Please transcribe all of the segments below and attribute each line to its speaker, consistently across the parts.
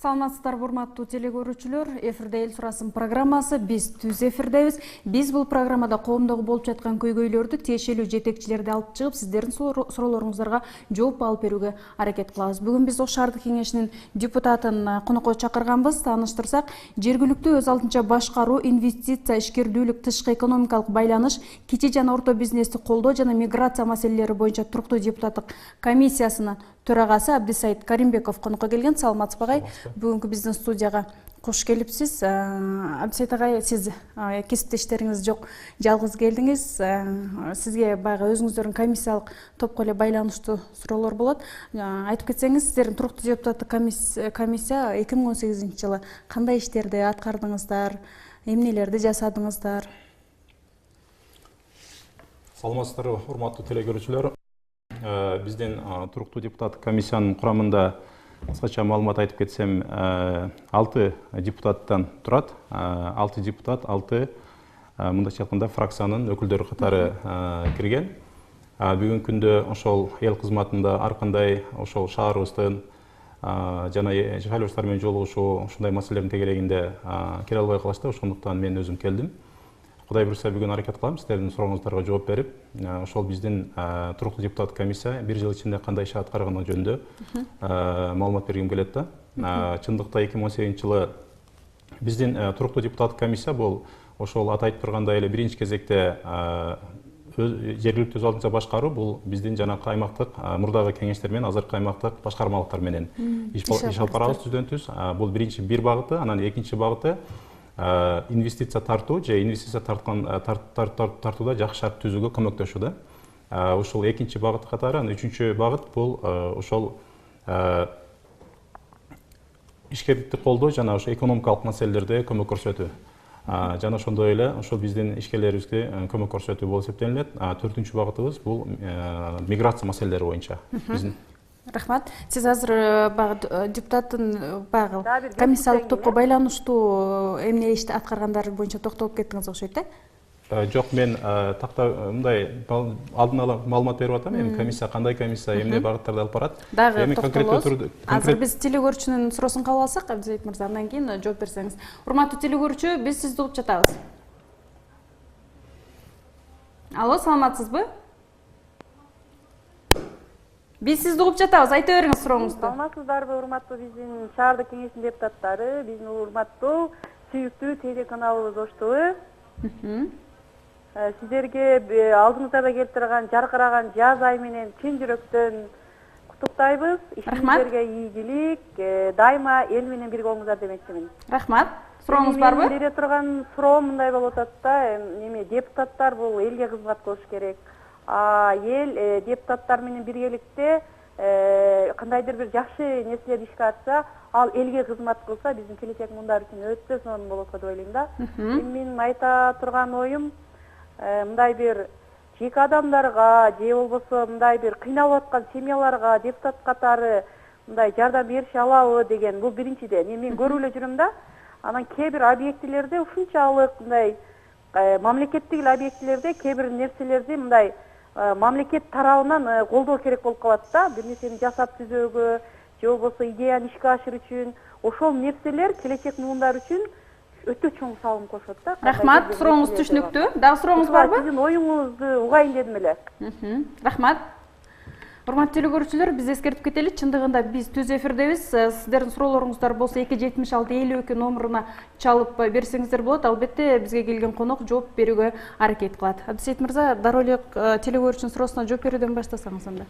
Speaker 1: Саламатсыздар, урматтуу телекөрүүчүлөр. Эфирде эл сурасын программасы. Биз түз эфирдебиз. Биз бул программада коомдогу болуп жаткан көйгөйлөрдү тиешелүү жетекчилерди алып чыгып, сиздердин суроолоруңуздарга жооп алып берүүгө аракет кылабыз. Бүгүн биз Ош шаардык кеңешинин депутатын конокко чакырганбыз. Тааныштырсак, жергиликтүү өз алдынча башкаруу, инвестиция, ишкердүүлүк, тышкы экономикалык байланыш, кичи жана орто бизнести колдоо жана миграция маселелери боюнча туруктуу депутаттык комиссиясынын төрагасы Абдисаид Каримбеков конокко келген. Саламатсызбы агай? Бүгүнкү биздин студияга кош келипсиз. Абдисаид агай, сиз кесиптештериңиз жок, жалгыз келдиңиз. Сизге баягы өзүңүздөрдүн комиссиялык топко эле байланыштуу суроолор болот. Айтып кетсеңиз, сиздердин туруктуу депутаттык комиссия 2018 жылы кандай иштерди аткардыңыздар, эмнелерди жасадыңыздар?
Speaker 2: Саламатсыздар, урматтуу телекөрүүчүлөр. Биздин туруктуу депутаттык комиссиянын курамында кыскача маалымат айтып кетсем, 6 депутаттан турат. 6 депутат, 6 мындайча айтканда фракциянын өкүлдөрү катары кирген. Бүгүнкү күндө ошол эл кызматында ар кандай ошол шаарыбыздын жана шайлоочулар менен жолугушуу ушундай маселелердин тегерегинде кире албай калышты. Ошондуктан мен өзүм келдим. Кудай буюрса бүгүн аракет кылам сиздердин сурооңуздарга жооп берип, ошол биздин туруктуу депутаттык комиссия бир жыл ичинде кандай иш аткарганы жөнүндө маалымат бергим келет да. Чындыкта 2018 жылы биздин туруктуу депутаттык комиссия бул ошол аты айтып тургандай эле биринчи кезекте жергиликтүү өз алдынча башкаруу, бул биздин жанакы аймактык мурдагы кеңештер менен азыркы аймактык башкармалыктар менен иш алып барабыз түздөн түз. Бул биринчи бир багыты, анан экинчи багыты инвестиция тартуу же инвестиция тартууда жакшы шарт түзүүгө көмөктөшүү да. Ушул экинчи багыт катары, анан үчүнчү багыт бул ошол ишкерликти колдоо жана ошо экономикалык маселелерде көмөк көрсөтүү. Жана ошондой эле ошол биздин ишкерлерибизге көмөк көрсөтүү болуп эсептелинет. Төртүнчү багытыбыз бул миграция маселелери боюнча.
Speaker 1: Рахмат. Сиз азыр депутаттын комиссиялык топко байланыштуу эмне ишти аткаргандар боюнча токтолуп кеттиңиз окшойт да?
Speaker 2: Жок, мен такта мындай алдын ала маалымат берип атам. Эми комиссия кандай комиссия, эмне багыттарды алып барат?
Speaker 1: Дагы токтолобуз. Азыр биз телекөрүүчүнүн суроосун кабыл алсак, Абдисаид мырза, андан кийин жооп берсеңиз. Урматтуу телекөрүүчү, биз сизди угуп жатабыз. Алло, саламатсызбы? Биз сизди угуп жатабыз, айта бериңиз сурооңузду.
Speaker 3: Саламатсыздарбы, урматтуу биздин шаардык кеңештин депутаттары, биздин урматтуу сүйүктүү телеканалыбыз Ош ТВ. Сиздерге алдыңыздарда келип турган жаркыраган жаз ай менен чын жүрөктөн куттуктайбыз. Ишиңиздерге ийгилик, дайыма эл менен бирге болуңуздар демекчимин.
Speaker 1: Рахмат. Сурооңуз барбы?
Speaker 3: Бере турган суроом мындай болуп атат да, депутаттар бул элге кызмат кылыш керек. Эл депутаттар менен биргеликте кандайдыр бир жакшы нерселерди ишке атса, ал элге кызмат кылса, биздин келечек мундар үчүн өтө сонун болот деп ойлойм да. Менин айта турган оюм, мындай бир жеке адамдарга же болбосо мындай бир кыйналып аткан семьяларга депутат катары мындай жардам берише алабы деген, бул биринчиден. Мен көрүп эле жүрөм да. Анан кээ бир объектилерде ушунчалык мындай мамлекеттик объектилерде кээ бир нерселерди мындай мамлекет тарабынан колдоо керек болуп калат да. Бир нерсени жасап түзөөгө же болбосо идеяны ишке ашыруу үчүн, ошол нерселер келечек муундар үчүн өтө чоң салым кошот да.
Speaker 1: Рахмат, сурооңуз түшүнүктүү. Дагы сурооңуз барбы?
Speaker 3: Сиздин оюңузду угайын дедим эле.
Speaker 1: Рахмат. Урматтуу телекөрүүчүлөр, биз эскертип кетели, чындыгында биз түз эфирдебиз. Сиздердин суроолоруңуздар болсо 276-52 номуруна чалып берсеңиздер болот. Албетте бизге келген конок жооп берүүгө аракет кылат. Абдисаид мырза, дароо эле телекөрүүчүнүн суроосуна жооп берүүдөн баштасаңыз анда.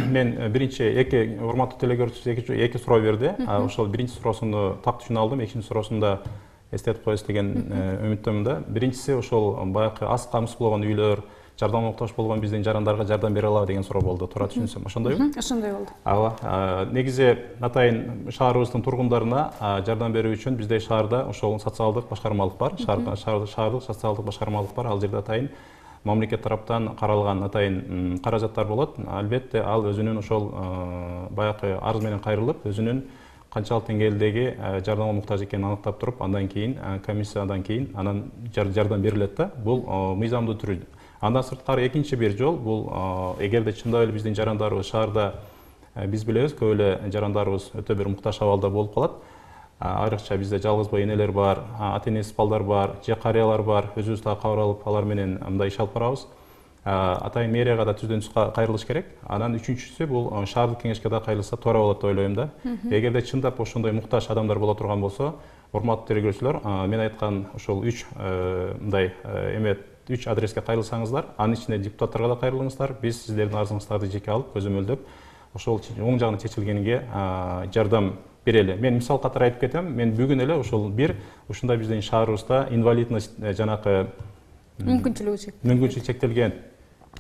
Speaker 2: Мен биринчи урматтуу телекөрүүчү эки суроо берди. Ошол биринчи суроосуну так түшүнө алдым, экинчи суроосунда эстетип коесуз деген үмүттөмүн да. Биринчиси ошол баягы аз камсыз болгон үйлөр, жардам моктош болгон биздин жарандарга жардам бере алабы деген суроо болду. Туура түшүнсөм, ошондойбу?
Speaker 1: Ошондой болду.
Speaker 2: Ооба. Негизи атайын шаарыбыздын тургундарына жардам берүү үчүн бизде шаарда ошол социалдык башкармалык бар. Шаардык социалдык башкармалык бар. Ал жерде атайын мамлекет тараптан каралган атайын каражаттар болот. Албетте ал өзүнүн ошол баягы арыз менен кайрылып, өзүнүн канчалык деңгээлдеги жардамга муктаж экенин аныктап туруп, андан кийин комиссиядан кийин анан жардам берилет да. Бул мыйзамдуу түрү. Андан сырткары экинчи бир жол бул эгерде чындап эле биздин жарандарыбыз шаарда биз билебиз көп эле жарандарыбыз өтө бир муктаж абалда болуп калат. Айрыкча бизде жалгызбай энелер бар, ата энеси балдар бар, же карыялар бар. Өзүбүз дагы кабар алып, алар менен мындай иш алып барабыз. Атайын мэрияга да түздөн түз кайрылыш керек. Анан үчүнчүсү бул шаардык кеңешке да кайрылса туура болот деп ойлойм да. Эгерде чындап ошондой муктаж адамдар боло турган болсо, урматтуу тергөөчүлөр, мен айткан ошол 3 мындай үч адреске кайрылсаңыздар, анын ичинде депутаттарга да кайрылыңыздар. Биз сиздердин арызыңыздарды жеке алып, көзөмөлдөп, ошол оң жагына чечилгениге жардам берели. Мен мисал катары айтып кетем. Мен бүгүн эле ошол бир ушундай биздин шаарыбызда инвалидность жанакы мүмкүнчүлүгү чектелген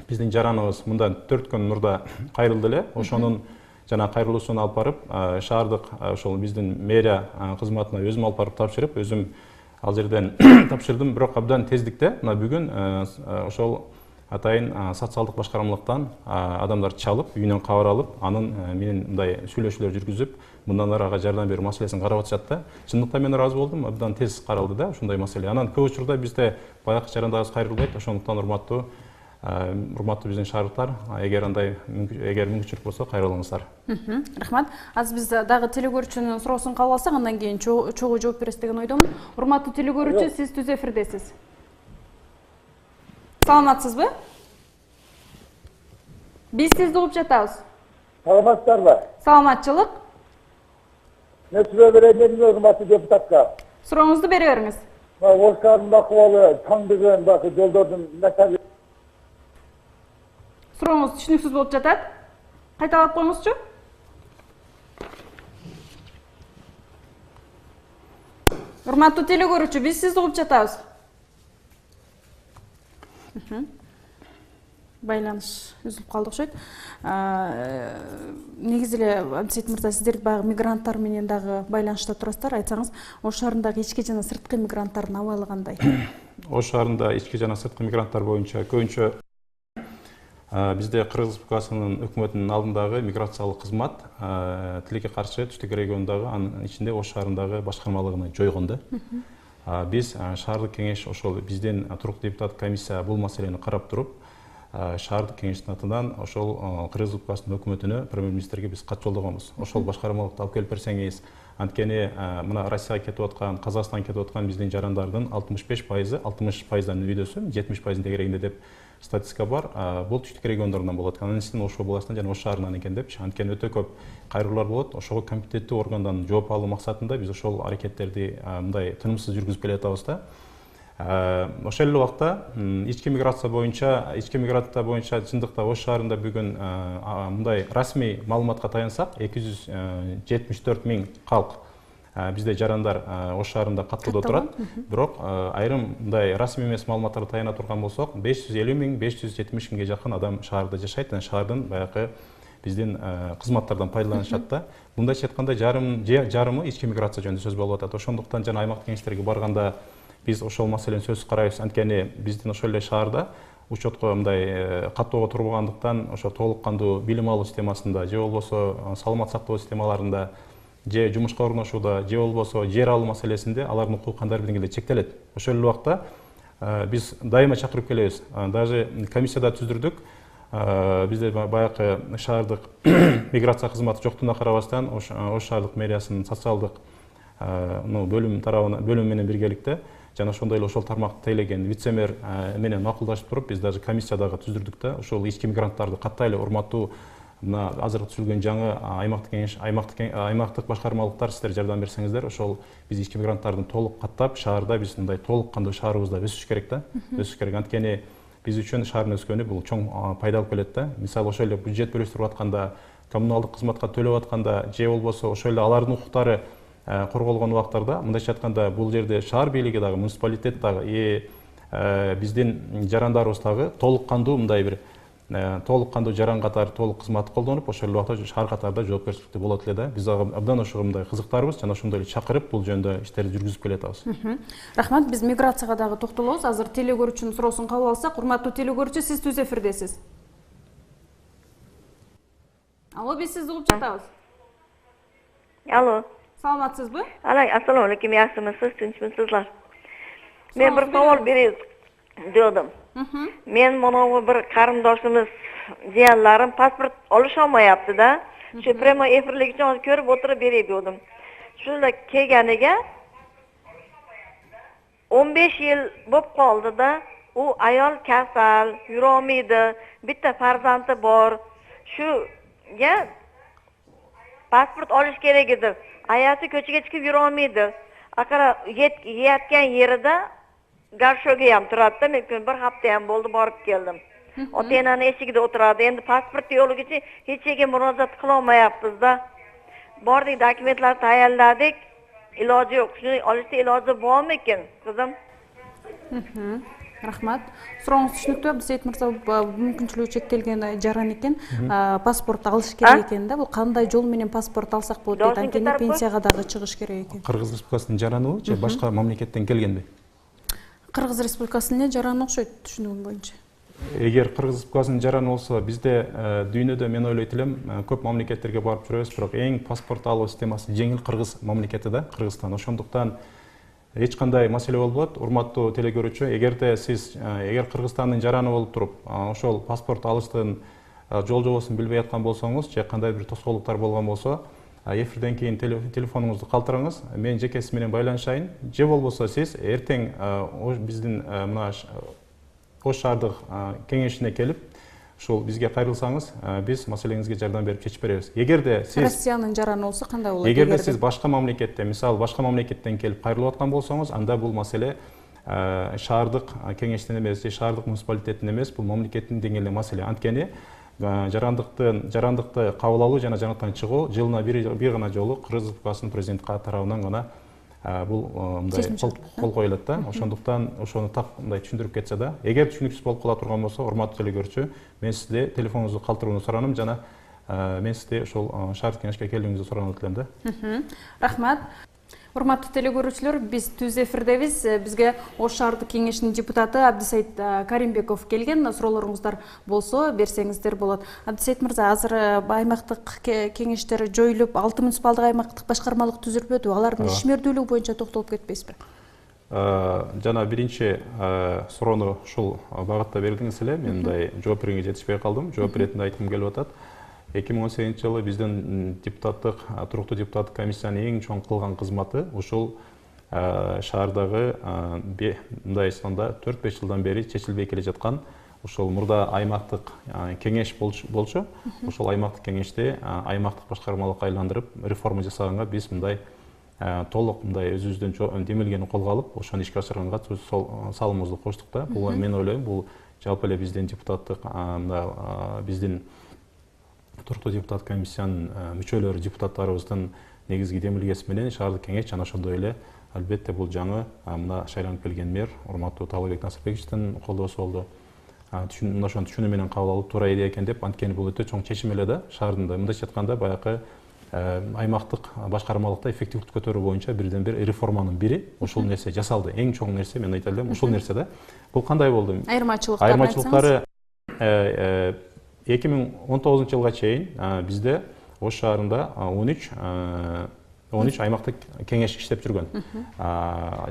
Speaker 2: биздин жараныбыз мындан 4 күн мурда кайрылды эле. Ошонун жана кайрылуусун алып барып, шаардык ошол биздин мэрия кызматына өзүм алып барып тапшырып, өзүм ал жерден тапшырдым. Бирок абдан тездикте мына бүгүн ошол атайын социалдык башкармалыктан адамдар чалып, үйүнөн кабар алып, анын менен мындай сүйлөшүүлөр жүргүзүп, мындан ары ага жардам берүү маселесин карап атышат да. Чындыкта мен ыраазы болдум, абдан тез каралды да ушундай маселе. Анан көп учурда бизде баягы жарандарыбыз кайрылбайт. Ошондуктан урматтуу биздин шаардыктар, эгер мүмкүнчүлүк болсо кайрылыңыздар.
Speaker 1: Рахмат. Азыр биз дагы телекөрүүчүнүн суроосун кабыл алсак, андан кийин чогуу жооп бересиз деген ойдомун. Урматтуу телекөрүүчү, сиз түз эфирдесиз. Саламатсызбы? Биз сизди угуп жатабыз.
Speaker 4: Саламатсыздарбы?
Speaker 1: Саламатчылык.
Speaker 4: Мен сүрө берейин, урматтуу депутатка.
Speaker 1: Сурооңузду бере бериңиз.
Speaker 4: Оскардын бакыбалы таңдыгын жолдордун мәсәле.
Speaker 1: Сурооңуз түшүнүксүз болуп жатат. Кайталап коюңузчу. Урматтуу телекөрүүчү, биз сизди угуп жатабыз. Байланыш үзүлүп калды окшойт. Негизи эле Абдисейит мырза, сиздер баягы мигранттар менен дагы байланышта турасыздар. Айтсаңыз, Ош шаарындагы ички жана сырткы мигранттардын абалы кандай?
Speaker 2: Ош шаарында ички жана сырткы мигранттар боюнча көбүнчө бизде Кыргыз Республикасынын өкмөтүнүн алдындагы миграциялык кызмат тилекке каршы түштүк региондогу, анын ичинде Ош шаарындагы башкармалыгын жойгон да. Биз шаардык кеңеш ошол биздин туруктуу депутат комиссия бул маселени карап туруп, шаардык кеңештин атынан ошол Кыргыз Республикасынын өкмөтүнө, премьер-министрге биз кат жолдогонбуз. Ошол башкармалыкты алып келип берсеңиз, анткени мына Россияга кетип аткан, Казакстанга кетип аткан биздин жарандардын 65%, 60%дан үйдөсү, 70% тегерегинде деп статистика бар. Бул түштүк региондорунан болот. Анын ичинен Ош областынан жана Ош шаарынан экен депчи. Анткени өтө көп кайрылуулар болот. Ошого компетенттүү органдан жооп алуу максатында биз ошол аракеттерди мындай тынымсыз жүргүзүп келатабыз да. Ошол эле убакта ички миграция боюнча чындыкта Ош шаарында бүгүн мындай расмий маалыматка таянсак, 274 миң калк бизде жарандар Ош шаарында каттоодо турат. Бирок айрым мындай расмий эмес маалыматтарга таяна турган болсок, 550 миң, 570 миңге жакын адам шаарда жашайт, жана шаардын баягы биздин кызматтардан пайдаланышат да. Мындайча айтканда жарымы ички миграция жөнүндө сөз болуп атат. Ошондуктан жана аймактык кеңештерге барганда биз ошол маселени сөзсүз карайбыз. Анткени биздин ошол эле шаарда учетко мындай каттоого турбагандыктан ошо толук кандуу билим алуу системасында же болбосо саламат сактоо системаларында же жумушка орношууда же болбосо жер алуу маселесинде алардын укуктары бир деңгээлде чектелет. Ошол эле убакта биз дайыма чакырып келебиз. Даже комиссияда түздүрдүк. Бизде баягы шаардык миграция кызматы жоктугуна карабастан Ош шаардык мэриясынын социалдык бөлүмү менен биргеликте жана ошондой эле ошол тармакты тейлеген вице-мэр менен макулдашып туруп, биз даже комиссиядагы түздүрдүк да. Ошол ички мигранттарды каттай эле урматтуу мына азыр түзүлгөн жаңы аймактык башкармалыктар сиздер жардам берсеңиздер, ошол биз ички мигранттардын толук каттап шаарда биз мындай толук кандуу шаарыбызда өсүш керек да. Өсүш керек. Анткени биз үчүн шаардын өскөнү бул чоң пайда алып келет да. Мисалы ошол эле бюджет бөлүштүрүп атканда, коммуналдык кызматка төлөп атканда же болбосо ошол эле алардын укуктары корголгон убактарда, мындайча айтканда, бул жерде шаар бийлиги дагы, муниципалитет дагы, биздин жарандарыбыз дагы толук кандуу мындай бир толук кандуу жаран катары толук кызмат колдонуп, ошол эле убакта шаар катарында жоопкерчиликтүү болот эле да. Биз абдан ошого мындай кызыктарбыз жана ошондой эле чакырып бул жөнүндө иштерди жүргүзүп келатабыз.
Speaker 1: Рахмат, биз миграцияга дагы токтолобуз. Азыр телекөрүүчүнүн суроосун кабыл алсак, урматтуу телекөрүүчү, сиз түз эфирдесиз. Алло, биз сизди угуп жатабыз.
Speaker 5: Алло.
Speaker 1: Саламатсызбы?
Speaker 5: Assalomu alaykum, yaxshimisiz, tinchmisizlar? Men bir savol berib dedim. Men mana bir qarindoshimiz, jiyanlarim pasport olisholmayapti-da. Şu prema efirlik için körüp oturup beriyordum. Şurada kelganiga 15 yıl bop kaldı da o ayol kasal, yurolmaydi, bitta farzandi bor. Şu ya pasport olish kerak edi. Ayasi ko'chaga chiqib yurolmaydi. Aqara yetgan yerida garshoga ham turadi. Men bir hafta ham bo'ldi borib keldim. Ota-onani eshigida o'tiradi. Endi pasport yo'ligicha hech yerga murojaat qila olmayapmiz-da. Bordik, dokumentlarni tayyorladik. Iloji yo'q. Shuni olishda iloji bormikin, qizim?
Speaker 1: Rahmat. So'rovingiz tushunibdi. Abdusayit Mirzo, mumkinchiligi chektelgan jaran ekan, pasport olish kerak ekanda. Bu qanday yo'l bilan pasport olsak bo'ladi? Ankeni pensiyaga dag'i chiqish kerak ekan.
Speaker 2: Qirg'iz Respublikasining jarani u, boshqa mamlakatdan kelganmi?
Speaker 1: Qirg'iz Respublikasining jarani o'xshaydi tushunigim bo'yicha.
Speaker 2: Егер Qirg'iz Respublikasining jarani olsa, bizde dünyada men o'ylaytilim, ko'p mamlakatlarga borib turamiz, biroq eng pasport alу sistemasi jengil Qirg'iz mamlakatida, Qirg'iziston. O'shondaqdan hech qanday masala bo'lmaydi. Hurmatli teleko'ruvchi, agarda siz agar Qirg'izistonning jarani bo'lib turib, o'shol pasport olishdan yo'l jo'vosin bilmayotgan bo'lsangiz, yoki qanday bir to'sqinliklar bo'lgan bo'lsa, efirdan keyin telefoningizni qaltirangiz, men JKS bilan baylanishayın. Je bo'lmasa siz ertang bizning mana Qo'sh shahardıq kengeshine kelib, şol bizga qayrilsangiz, biz masalangizga yordam berib chechib beramiz. Agarda siz
Speaker 1: Rossiyaning jarani olsa qanday bo'ladi?
Speaker 2: Agarda siz boshqa mamlakatda, misol boshqa mamlakatdan kelib qayrilayotgan bo'lsangiz, anda bu masala shahardıq kengeshdan emas, shahardıq munisipalitetdan emas, bu mamlakatning dengeli masala. Antkeni жарандыкты кабыл алуу жана жанаттан чыгуу жылына bir гана жолу Кыргыз Республикасынын президенти тарабынан гана бул мындай кол коюлат да. Ошондуктан ошону так мындай түшүндүрүп кетсе да, эгер түшүнүксүз болуп кала турган болсо, урматтуу телекөрүүчү, мен сизде телефонуңузду калтырууну суранам жана мен сизде ошол шаар кеңешке келүүңүздү суранып элем да.
Speaker 1: Рахмат. Урматтуу телекөрүүчүлөр, биз түз эфирдебиз. Бизге Ош шаардык кеңешинин депутаты Абдусайт Каримбеков келген. Суроолоруңуздар болсо берсеңиздер болот. Абдусайт мырза, азыр аймактык кеңештер жоюлуп, 6 муниципалдык аймактык башкармалык түзүлбөдү. Алардын ишмердүүлүгү боюнча токтолуп кетпейсизби?
Speaker 2: Жана биринчи суроону ушул багытта бердиңиз эле. Мен мындай жооп бергенге жетишпей калдым. Жооп иретинде айткым келип атат. 2018 жылы биздин депутаттык, туруктуу депутаттык комиссиянын эң чоң кылган кызматы ушул шаардагы мындай айтқанда 4-5 жылдан бери чечилбей келе жаткан ушул мурда аймактык кеңеш болчу. Ушул аймактык кеңешти аймактык башкармалыкка айландырып, реформа жасаганга биз мындай толук мындай өзүбүздүн демилгени колго алып, ошону ишке ашырганга салымыбызды коштук да. Бул мен ойлойм, бул жалпы эле биздин депутаттык биздин туруктуу депутат комиссиянын мүчөлөрү, депутаттарыбыздын негизги демилгеси менен шаардык кеңеш жана ошондой эле албетте бул жаңы мына шайланып келген мэр урматтуу Талабек Насырбековичтин колдоосу болду. Мына ошону түшүнүү менен кабыл алып туура идея экен деп, анткени бул өтө чоң чечим эле да. Шаардын мындайча айтканда баягы аймактык башкармалыкта эффективдүүлүктү көтөрүү боюнча бирден бир реформанын бири ушул нерсе жасалды. Эң чоң нерсе мен айта элем, ушул нерсе да. Бул кандай болду? Айырмачылыктары 2019 жылга чейин бизде Ош шаарында 13 аймактык кеңеш иштеп жүргөн.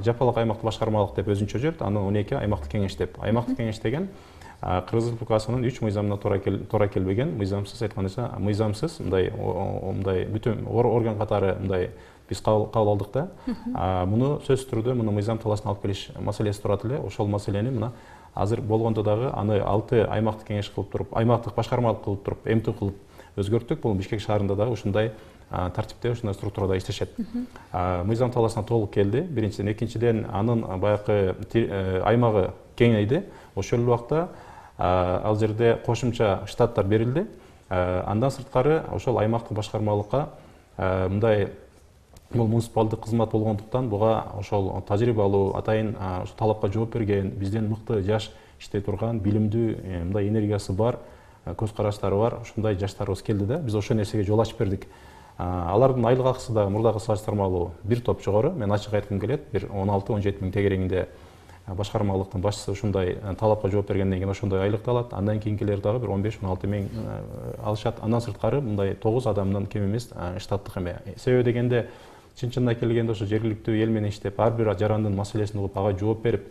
Speaker 2: Жапалак аймактык башкармалык деп өзүнчө жүрөт, андан 12 аймактык кеңеш деп. Аймактык кеңеш деген Кыргыз Республикасынын 3 мыйзамына туура келбеген, мыйзамсыз айтканда, мыйзамсыз мындай бүтүн орган катары мындай биз кабыл алдык да. Муну сөзсүз түрдө муну мыйзам талаасына алып келиш маселеси турат эле. Ошол маселени мына азыр болгондо дагы аны 6 аймактык кеңеш кылып туруп, аймактык башкармалык кылып туруп, МТ кылып өзгөрттүк. Бул Бишкек шаарында дагы ушундай тартипте, ушундай структурада иштешет. Мыйзам талаасына толук келди. Биринчиден, экинчиден анын баягы аймагы кеңейди. Ошол убакта ал жерде кошумча штаттар берилди. Андан сырткары ошол аймактык башкармалыкка мындай бул муниципалдык кызмат болгондуктан буга ошол тажрыйбалуу, атайын талапка жооп берген, бизден мыкты жаш иштей турган, билимдүү, мындай энергиясы бар, көз караштары бар, ушундай жаштарыбыз келди да. Биз ошол нерсеге жол ачып бердик. Алардын айлык акысы да мурдагы салыштырмалуу бир топ жогору. Мен ачык айткым келет, бир 16-17 миң тегерегинде башкармалыктын башчысы ушундай талапка жооп бергенден кийин ошондой айлыкты алат. Андан кийинкилер дагы бир 15-16 миң алышат. Андан сырткары мындай 9 адамдан кем эмес штаттык эме. Себеби дегенде чын-чынына келгенде ошо жергиликтүү эл менен иштеп, ар бир жарандын маселесин угуп, ага жооп берип,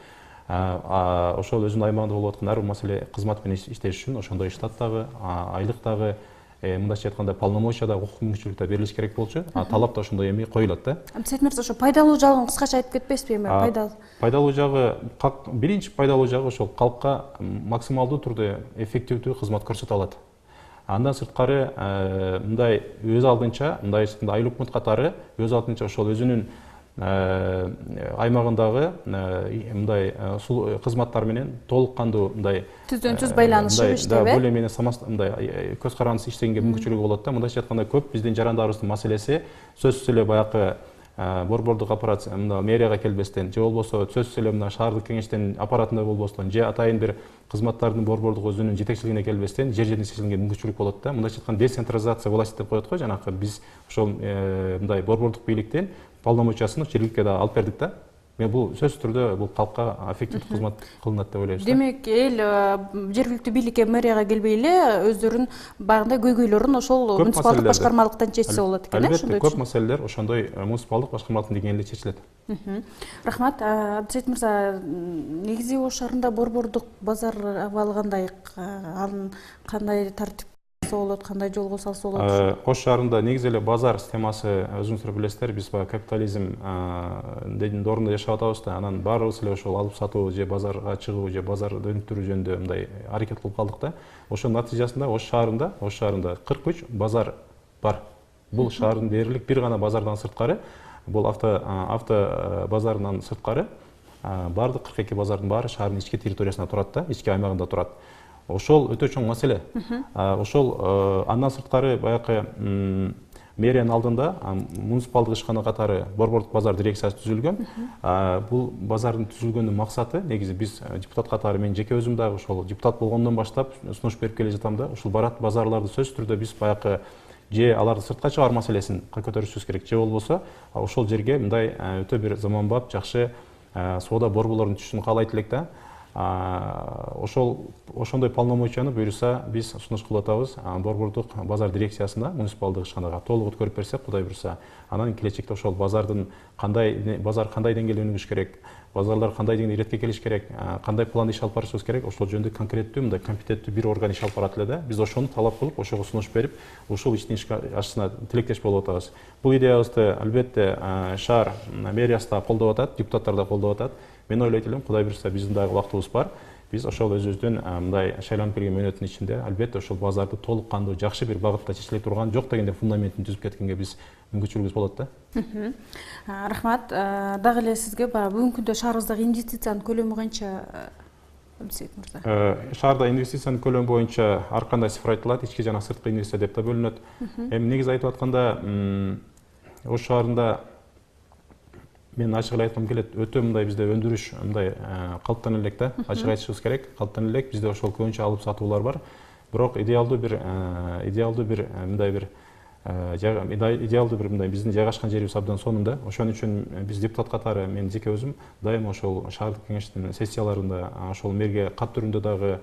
Speaker 2: ошол өзүнүн аймагында болуп аткан ар бир маселе кызмат менен иштеш үчүн ошондой штат дагы, айлык дагы, мындайча айтканда полномочия да укук мүмкүнчүлүк да берилиш керек болчу. Талап да ошондой эми коюлат да.
Speaker 1: Абсет мырза, ошо пайдалуу жагын кыскача айтып кетпесизби? Эми
Speaker 2: пайдалуу жагы, биринчи пайдалуу жагы ошол калкка максималдуу түрдө эффективдүү кызмат көрсөтө алат. Андан сырткары мындай өз алдынча, мындай айыл өкмөт катары өз алдынча ошол өзүнүн аймагындагы мындай кызматтар менен толук кандуу мындай
Speaker 1: түздөн-түз байланышы иштеп,
Speaker 2: более менее мындай көз карандысыз иштегенге мүмкүнчүлүгү болот да. Мындайча айтканда көп биздин жарандарыбыздын маселеси сөзсүз эле баягы борбордук аппарат мэрияга келбестен, же болбосо сөзсүз эле мына шаардык кеңештин аппаратында болбостон, же атайын бир кызматтардын борбордук өзүнүн жетекчилигине келбестен жер жерден чечилгенге мүмкүнчүлүк болот да. Мындайча айтканда децентрализация власти деп коет го, жанакы биз ошол мындай борбордук бийликтен полномочиясын жергиликке да алып бердик да. Мен бул сөзсүз түрдө бул калкка эффективдүү кызмат кылынат деп ойлойбуз.
Speaker 1: Демек, эл жергиликтүү бийликке мэрияга келбей эле өздөрүнүн баягындай көйгөйлөрүн ошол муниципалдык башкармалыктан чечсе болот экен,
Speaker 2: Албетте, көп маселелер ошондой муниципалдык башкармалыктын деңгээлинде чечилет.
Speaker 1: Рахмат. Абдисейит мырза, негизи Ош шаарында борбордук базар абалы кандай? Анын кандай тартип болот, кандай жолго салса болот?
Speaker 2: Ош шаарында негизи эле базар системасы, өзүңүздөр билесиздер, биз капитализм доорунда жашап атабыз да. Анан баарыбыз эле ошол алып сатуу же базарга чыгуу же базарды өнүктүрүү жөнүндө мындай аракет кылып калдык да. Ошонун натыйжасында Ош шаарында 43 базар бар. Бул шаардын дээрлик бир гана базардан сырткары, бул авто базарынан сырткары бардык 42 базардын баары шаардын ички территориясында турат да, ички аймагында турат. Ошол өтө чоң маселе. Ошол андан сырткары баягы мэриянын алдында муниципалдык ишкана катары борбордук базар дирекциясы түзүлгөн. Бул базардын түзүлгөнүнүн максаты негизи биз депутат катары, мен жеке өзүм дагы ошол депутат болгондон баштап сунуш берип келе жатам да. Ушул барат базарларды сөзсүз түрдө биз баягы же аларды сыртка чыгаруу маселесин көтөрүшүбүз керек, же болбосо ошол жерге мындай өтө бир заманбап, жакшы соода борборлордун түшүшүн каалайт элек да. Ошондой полномочияны буюрса биз сунуш кылып атабыз борбордук базар дирекциясына, муниципалдык ишканага толук өткөрүп берсек, Кудай буюрса, анан келечекте ошол базардын базар кандай деңгээлде өнүгүш керек, базарлар кандай деңгээлде иретке келиш керек, кандай план иш алып барышыбыз керек, ошол жөнүндө конкреттүү мындай компетенттүү бир орган иш алып барат эле да. Биз ошону талап кылып, ошого сунуш берип, ушул иштин ашына тилектеш болуп атабыз. Бул идеябызды албетте шаар мэриясы да колдоп атат, депутаттар да колдоп атат. Мен ойлойт элем, Кудай буюрса, биздин дагы убактыбыз бар. Биз ошол өзүбүздүн мындай шайланып келген мөөнөттүн ичинде албетте ошол базарды толук кандуу жакшы бир багытта чечиле турган, жок дегенде фундаментин түзүп кеткенге биз мүмкүнчүлүгүбүз болот да.
Speaker 1: Рахмат. Дагы эле сизге бүгүнкү күндө шаарыбыздагы инвестициянын көлөмү канча, Абдисейит мырза?
Speaker 2: Шаарда инвестициянын көлөмү боюнча ар кандай цифр айтылат, ички жана сырткы инвестиция деп да бөлүнөт. Эми негизи айтып атканда, Ош шаарында мен ачык эле айткым келет, өтө мындай бизде өндүрүш мындай калыптана элек да, ачык айтышыбыз керек, калыптана элек. Бизде ошол көбүнчө алып сатуулар бар. Бирок идеалдуу бир мындай бир мындай биздин жайгашкан жерибиз абдан сонунда. Ошон үчүн биз депутат катары, мен жеке өзүм дайыма ошол шаардык кеңештин сессияларында, ошол мэрге кат түрүндө дагы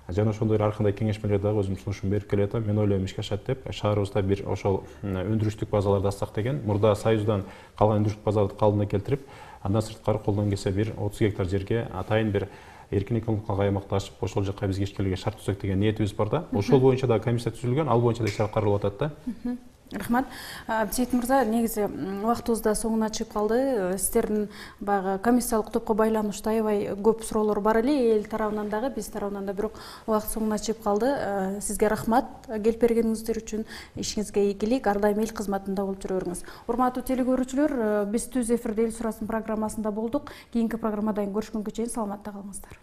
Speaker 2: жана ошондой ар кандай кеңешмелер дагы өзүм сунушум берип келе жатам. Мен ойлойм ишке ашат деп, шаарыбызда бир ошол өндүрүштүк базаларды ачсак деген. Мурда Союздан калган өндүрүштүк базаларды калыбына келтирип, андан сырткары колдон келсе бир 30 гектар жерге атайын бир эркин экономикалык аймакты ачып, ошол жака бизге ишкерлерге шарт түзөк деген ниетибиз бар да. Ошол боюнча да комиссия түзүлгөн, ал боюнча да иш каралып атат да.
Speaker 1: Рахмат. Абдисейит мырза, негизи убактыбыз да соңуна чыгып калды. Сиздердин баягы комиссиялык топко байланыштуу аябай көп суроолор бар эле, эл тарабынан дагы, биз тарабынан да, бирок убакыт соңуна чыгып калды. Сизге рахмат келип бергениңиздер үчүн. Ишиңизге ийгилик, ар дайым эл кызматында болуп жүрө бериңиз. Урматтуу телекөрүүчүлөр, биз Түз эфирде эл сурасын программасында болдук. Кийинки программадан көрүшкөнгө чейин саламатта калыңыздар.